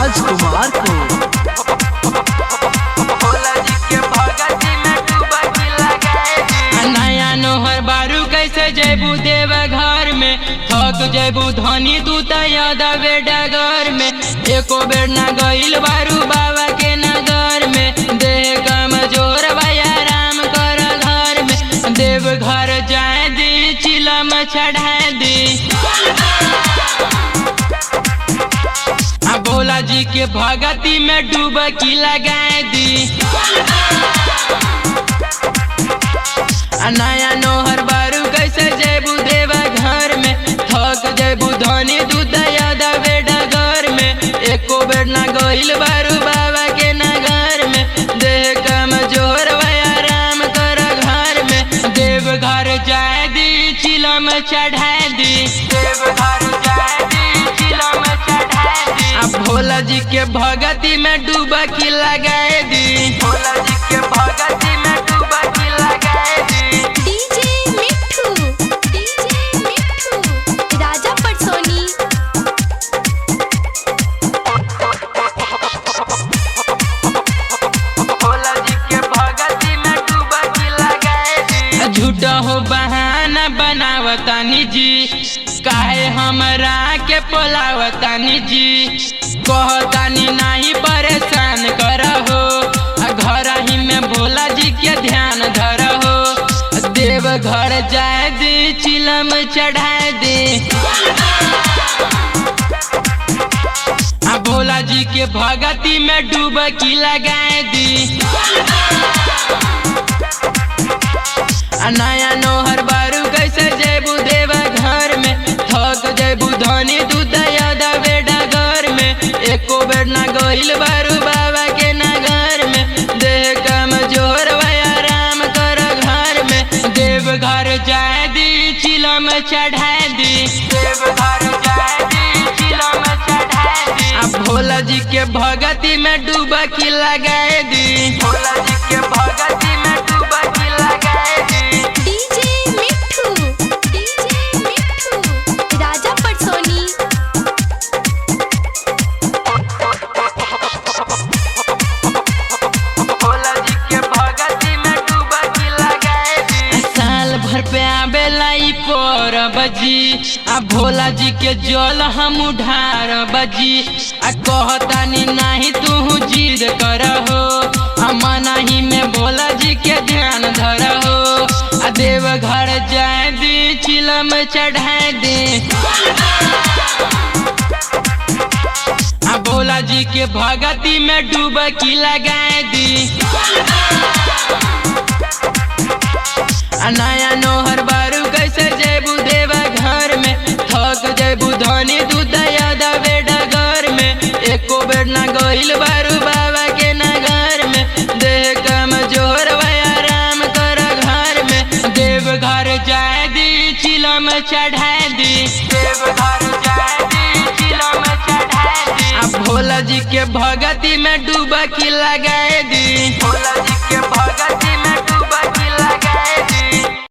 राजकुमार को। नया नोहर बारू कैसे जैबू देव घर में, थक जैबू धनी तू तवे डगर में। एको बेर ना गईल बारू बाबा के नगर में, देह कमजोर भैया राम कर घर में। देव घर जाए दी चिलम चढ़ा दी, भोला जी के भगती में डुबकी लगा दी। नया नोहर बारू कैसे जैबू देवा घर में, थक जैबू धनी दूध दबे डगर में। एको बेर ना गईल बारू बाबा के नगर में, देह कमजोर भैया राम कर घर में। देव घर जाए दी चिलम चढ़ा दी, देव घर जाए दी चिलम चढ़ा दी। भोला जी के भगती में डुबकी लगा दी, भोला जी के भगती में डुबकी लगा दी। डीजे मिठू राजा पटसोनी। भोला जी के भगती में डुबकी लगा दी। झूठा हो बहाना बनावतानी जी, काहे हमरा के पोलावतानी जी। कहतानी नहीं परेशान करहो, घर ही में भोला जी के ध्यान धरहो। देव घर जाए दी चिलम चढ़ा दी, भोला जी के भगती में डुबकी लगा दी। नया नोहर बारू कैसे जैबू देवा घर में, थक जैबू धनी दूध दबे डगर में। एको बेर ना गईल बारू बाबा के नगर में, देह कमजोर भैया राम कर घर में। देव घर जाए दी चिलम चढ़ा दी, देव घर जाए दी चिलम चढ़ा दी। भोला जी के भगती में डुबकी लगा दी, भोला जी के भगती में डुबकी लगा दी। डीजे मिठू राजा पटसोनी। भोला जी के भगती में डुबकी लगा दी। साल भर पे आवेला ई पर बजी, भोला जी के जल हम उठार बजी। कहतानी नहीं तू जिद करहो, मनाही में भोला जी के ध्यान धरहो। देव घर जाए दी चिलम चढ़ा दी, भोला जी के भगती में डुबकी लगा दी। नया नोहर बारू कैसे जैबू देवा घर में, थक जैबू धनी दूध दबे डगर में। एको बेर ना गईल बारू बाबा के नगर में, देह कमजोर भैया राम कर घर में। देव घर जाए दी चिलम चढ़ा दी, देव घर जाए दी चिलम चढ़ा दी। भोला जी के भगती में डुबकी लगा दी, भोला जी के भगती